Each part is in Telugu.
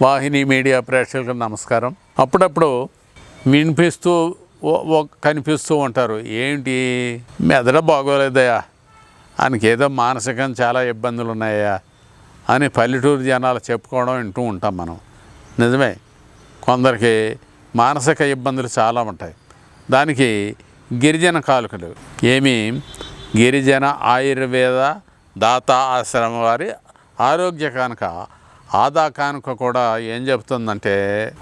వాహిని మీడియా ప్రేక్షకులకు నమస్కారం. అప్పుడప్పుడు వినిపిస్తూ కనిపిస్తూ ఉంటారు, ఏంటి మెదడు బాగోలేదయా, ఆయనకేదో మానసికంగా చాలా ఇబ్బందులు ఉన్నాయా అని పల్లెటూరు జనాలు చెప్పుకోవడం వింటూ ఉంటాం మనం. నిజమే, కొందరికి మానసిక ఇబ్బందులు చాలా ఉంటాయి. దానికి గిరిజన కాలకులు గిరిజన ఆయుర్వేద దాతా ఆశ్రమం వారి ఆరోగ్య కానుక ఆదా కానుక కూడా ఏం చెబుతుందంటే,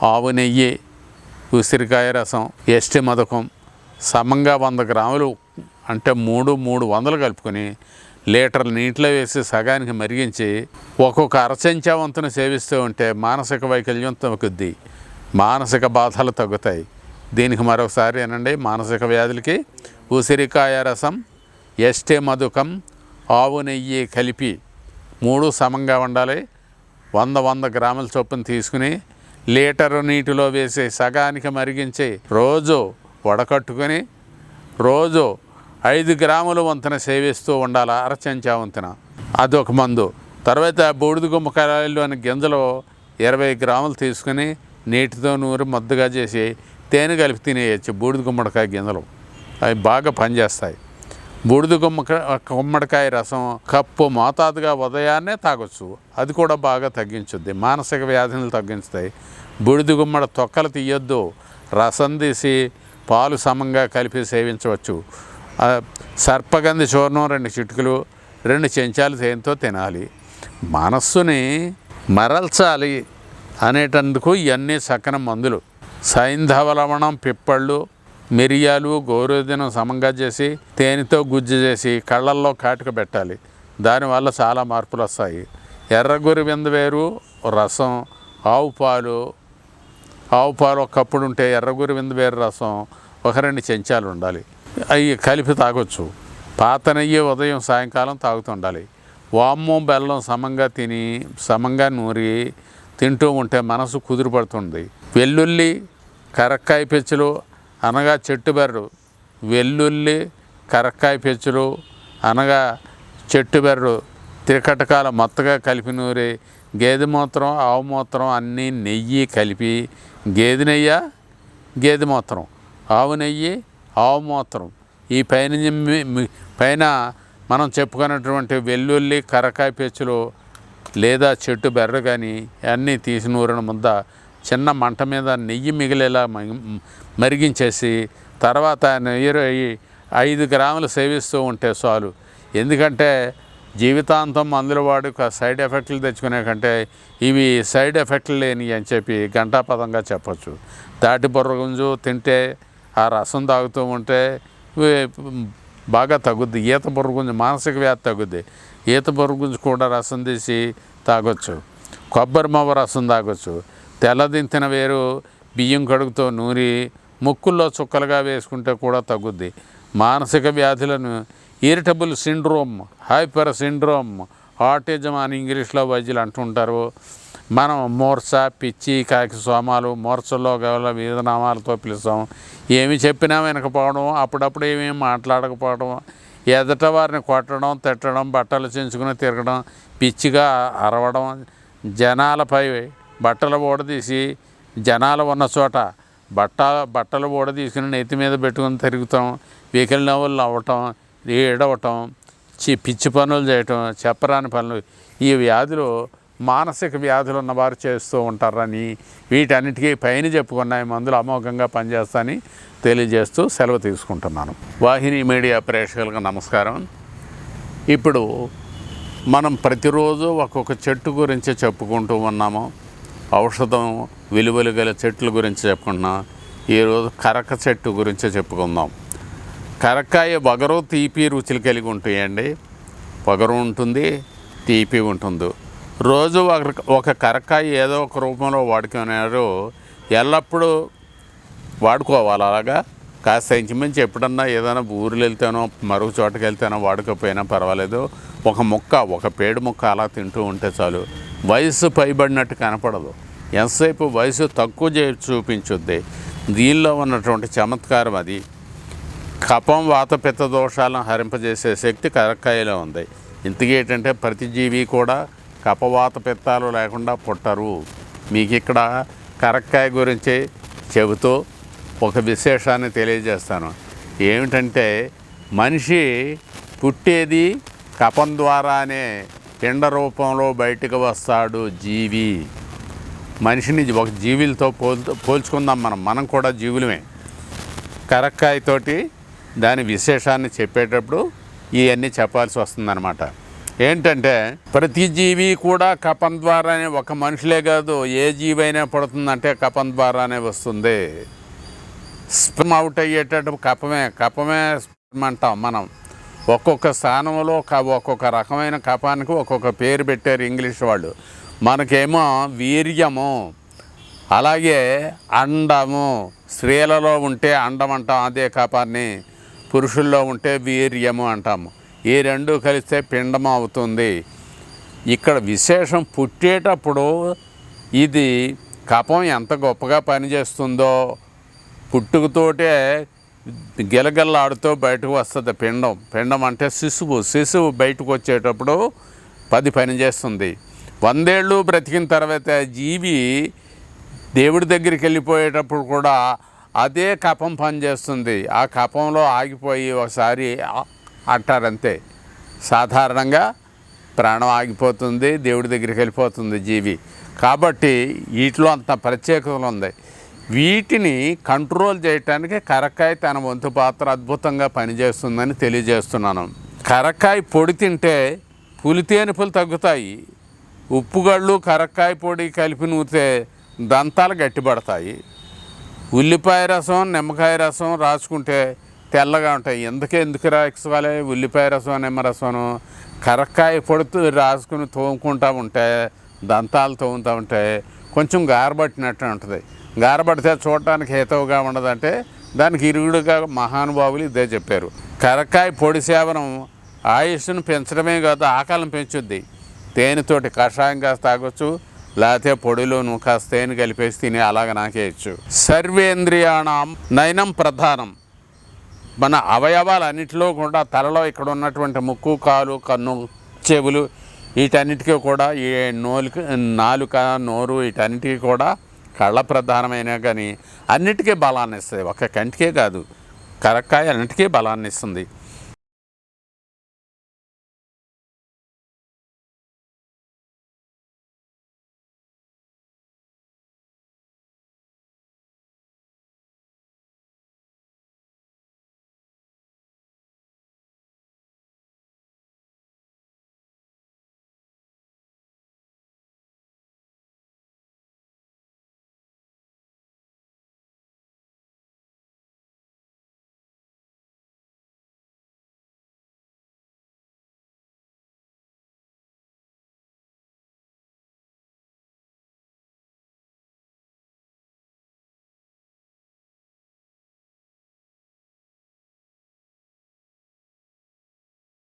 ఆవు నెయ్యి, ఉసిరికాయ రసం, ఎస్టి మధుకం సమంగా 100 గ్రాములు అంటే 300 కలుపుకొని లీటర్ నీటిలో వేసి సగానికి మరిగించి ఒక్కొక్క అరచెంచా వంతును సేవిస్తూ ఉంటే మానసిక వైకల్యం తగ్గుద్ది, మానసిక బాధలు తగ్గుతాయి. దీనికి మరొకసారి ఏనండి, మానసిక వ్యాధులకి ఉసిరికాయ రసం, ఎస్టి మధుకం, ఆవు నెయ్యి కలిపి 3 సమంగా ఉండాలి. 100 గ్రాముల చొప్పున తీసుకుని లీటరు నీటిలో వేసి సగానికి మరిగించి రోజు వడకట్టుకొని రోజు 5 గ్రాముల వంతున సేవిస్తూ ఉండాలి, అరచెంచా వంతున. అదొక మందు. తర్వాత బూడిద గుమ్మకాయలోని గింజలు 20 గ్రాములు తీసుకుని నీటితో నూరి ముద్దగా చేసి తేనె కలిపి తినేయచ్చు. బూడిద గుమ్మడికాయ గింజలు అవి బాగా పనిచేస్తాయి. బూడిద గుమ్మడికాయ రసం కప్పు మోతాదుగా ఉదయాన్నే తాగొచ్చు, అది కూడా బాగా తగ్గించుద్ది, మానసిక వ్యాధులను తగ్గించుతాయి. బూడిద గుమ్మడి తొక్కలు తీయొద్దు, రసం తీసి పాలు సమంగా కలిపి సేవించవచ్చు. సర్పగంధి చూర్ణం 2 చిటికలు 2 చెంచాలు తేనెతో తినాలి. మనస్సుని మరల్చాలి అనేటందుకు ఇవన్నీ చక్కని మందులు. సైంధవ లవణం, పిప్పళ్ళు, మిరియాలు, గోరుదినం సమంగా చేసి తేనెతో గుజ్జు చేసి కళ్ళల్లో కాటుక పెట్టాలి. దానివల్ల చాలా మార్పులు వస్తాయి. ఎర్రగొరి విందవేరు రసం, ఆవు పాలు ఒక కప్పుడు ఉంటే ఎర్రగొరి విందవేరు రసం 1-2 చెంచాలు ఉండాలి, అవి కలిపి తాగొచ్చు. పాత నెయ్యి ఉదయం సాయంకాలం తాగుతుండాలి. వాము బెల్లం సమంగా నూరి తింటూ ఉంటే మనసు కుదురుపడుతుంది. వెల్లుల్లి, కరక్కాయ పెచ్చులు అనగా చెట్టుబెర్రు, వెల్లుల్లి, కరక్కాయ పెచ్చులు అనగా చెట్టుబెర్రు త్రికటకాల మొత్తగా కలిపి నూరి గేదె మూత్రం, ఆవు మూత్రం అన్నీ నెయ్యి కలిపి, గేదె నెయ్యి, గేదె మూత్రం, ఆవు నెయ్యి, ఆవు మూత్రం, ఈ పైన మనం చెప్పుకున్నటువంటి వెల్లుల్లి, కరక్కాయ పెచ్చులు లేదా చెట్టు బెర్ర కానీ అన్నీ తీసి నూరిన ముద్ద చిన్న మంట మీద నెయ్యి మిగిలేలా మరిగించేసి తర్వాత నెయ్యి 5 గ్రాములు సేవిస్తూ ఉంటే చాలు. ఎందుకంటే జీవితాంతం మందుల వాడు సైడ్ ఎఫెక్ట్లు తెచ్చుకునే కంటే ఇవి సైడ్ ఎఫెక్ట్లు లేని అని చెప్పి ఘంటాపదంగా చెప్పచ్చు. తాటి బుర్రగుంజు తింటే ఆ రసం తాగుతూ ఉంటే బాగా తగ్గుద్ది. ఈత బుర్రగుంజు మానసిక వ్యాధి తగ్గుద్ది. ఈత బుర్రగుంజు కూడా రసం తీసి తాగొచ్చు. కొబ్బరి మొవ్వ రసం తాగొచ్చు. తెల్లదింతిన వేరు బియ్యం కడుగుతో నూరి ముక్కుల్లో చుక్కలుగా వేసుకుంటే కూడా తగ్గుద్ది. మానసిక వ్యాధులను irritable syndrome, hyper syndrome, autism అని ఇంగ్లీష్లో వైద్యులు అంటుంటారు. మనం మూర్ఛ, పిచ్చి, కాకి సోమాలు, మూర్ఛల్లో గల వివిధ నామాలతో పిలుస్తాం. ఏమి చెప్పినా వినకపోవడం, అప్పుడప్పుడు ఏమీ మాట్లాడకపోవడం, ఎదట వారిని కొట్టడం, తిట్టడం, బట్టలు చించుకుని తిరగడం, పిచ్చిగా అరవడం, జనాలపై బట్టలు ఊడదీసి జనాలు ఉన్న చోట బట్టలు ఊడదీసుకుని నెత్తి మీద పెట్టుకుని తిరుగుతాం, వెకిలి నవ్వులు నవ్వటం, ఏడవటం, పిచ్చి పనులు చేయటం, చెప్పరాని పనులు, ఈ వ్యాధులు మానసిక వ్యాధులు ఉన్నవారు చేస్తూ ఉంటారని వీటన్నిటికీ పైన చెప్పుకున్నాయి మందులు అమోఘంగా పనిచేస్తాయని తెలియజేస్తూ సెలవు తీసుకుంటున్నాను. వాహిని మీడియా ప్రేక్షకులకు నమస్కారం. ఇప్పుడు మనం ప్రతిరోజు ఒక్కొక్క చెట్టు గురించి చెప్పుకుంటూ ఉన్నాము. ఔషధం విలువలు గల చెట్ల గురించి చెప్పుకుంటున్నాం. ఈరోజు కరక చెట్టు గురించి చెప్పుకుందాం. కరక్కాయ వగరు, తీపి రుచులు కలిగి ఉంటాయండి. వగరు ఉంటుంది, తీపి ఉంటుంది. రోజు ఒక కరక్కాయ ఏదో ఒక రూపంలో వాడుకున్నారు, ఎల్లప్పుడూ వాడుకోవాలి. అలాగా కాస్త ఇంచుమించి ఎప్పుడన్నా ఏదైనా ఊర్లు వెళ్తానో మరొక చోటకి వెళ్తానో వాడుకోపోయినా పర్వాలేదు, ఒక పేడు ముక్క అలా తింటూ ఉంటే చాలు. వయసు పైబడినట్టు కనపడదు, ఎంతసేపు వయసు తక్కువ చూపించుద్ది. దీనిలో ఉన్నటువంటి చమత్కారం అది. కఫం, వాత, పిత్త దోషాలను హరింపజేసే శక్తి కరక్కాయలో ఉంది. ఇంతకీ ఏంటంటే ప్రతి జీవి కూడా కఫవాత పిత్తాలు లేకుండా పుట్టరు. మీకు ఇక్కడ కరక్కాయ గురించి చెబుతూ ఒక విశేషాన్ని తెలియజేస్తాను. ఏమిటంటే మనిషి పుట్టేది కఫం ద్వారానే పిండ రూపంలో బయటకు వస్తాడు జీవి. మనిషిని ఒక జీవులతో పోల్చుకుందాం మనం కూడా జీవులమే. కరక్కాయతోటి దాని విశేషాన్ని చెప్పేటప్పుడు ఇవన్నీ చెప్పాల్సి వస్తుందన్నమాట. ఏంటంటే ప్రతి జీవి కూడా కఫం ద్వారానే, ఒక మనుషులే కాదు ఏ జీవి అయినా పడుతుందంటే కఫం ద్వారానే వస్తుంది. స్పెర్మ్ అవుట్ అయ్యేటప్పుడు కఫమే స్పెర్మ్ అంటాం మనం. ఒక్కొక్క స్థానంలో ఒక్కొక్క రకమైన కఫానికి ఒక్కొక్క పేరు పెట్టారు ఇంగ్లీష్ వాళ్ళు. మనకేమో వీర్యము, అలాగే అండము. స్త్రీలలో ఉంటే అండం అంటాం అదే కఫాన్ని, పురుషుల్లో ఉంటే వీర్యము అంటాము. ఈ రెండు కలిస్తే పిండము అవుతుంది. ఇక్కడ విశేషం పుట్టేటప్పుడు ఇది కఫం ఎంత గొప్పగా పనిచేస్తుందో, పుట్టుకతోటే గిలగిల్లాడుతూ బయటకు వస్తుంది పిండం అంటే శిశువు బయటకు వచ్చేటప్పుడు 10 పనిచేస్తుంది. 100 ఏళ్ళు బ్రతికిన తర్వాత జీవి దేవుడి దగ్గరికి వెళ్ళిపోయేటప్పుడు కూడా అదే కఫం పనిచేస్తుంది. ఆ కఫంలో ఆగిపోయి ఒకసారి అంటారంతే, సాధారణంగా ప్రాణం ఆగిపోతుంది, దేవుడి దగ్గరికి వెళ్ళిపోతుంది జీవి. కాబట్టి వీటిలో అంత ప్రత్యేకతలు ఉంది. వీటిని కంట్రోల్ చేయటానికి కరక్కాయ తన వంతు పాత్ర అద్భుతంగా పనిచేస్తుందని తెలియజేస్తున్నాను. కరక్కాయ పొడి తింటే పులితేనుపులు తగ్గుతాయి. ఉప్పుగళ్ళు కరక్కాయ పొడి కలిపి నూరితే దంతాలు గట్టిపడతాయి. ఉల్లిపాయ రసం, నిమ్మకాయ రసం రాసుకుంటే తెల్లగా ఉంటాయి. ఎందుకు రాసుకోవాలి ఉల్లిపాయ రసం, నిమ్మరసం? కరక్కాయ పొడి రాసుకుని తోముకుంటూ ఉంటే, దంతాలు తోముతూ ఉంటే కొంచెం గారబట్టినట్టు ఉంటుంది. గారబడితే చూడటానికి హేతువుగా ఉండదంటే దానికి ఇరుగుడుగా మహానుభావులు ఇదే చెప్పారు. కరక్కాయ పొడి సేవనం ఆయుష్ను పెంచడమే కాదు, ఆకలిని పెంచుద్ది. తేనెతోటి కషాయం కాస్త తాగొచ్చు, లేకపోతే పొడిలోను కాస్త తేనె కలిపేసి తిని అలాగ నాకేయచ్చు. సర్వేంద్రియాణం నయనం ప్రధానం. మన అవయవాలన్నిటిలో కూడా తలలో ఇక్కడ ఉన్నటువంటి ముక్కు, కాలు, కన్ను, చెవులు వీటన్నిటికీ కూడా, ఈ నాలుక, నోరు వీటన్నిటికీ కూడా కళ్ళ ప్రధానమైన కానీ అన్నిటికీ బలాన్ని ఇస్తుంది. ఒక కంటికే కాదు, కరక్కాయ అన్నిటికీ బలాన్ని ఇస్తుంది.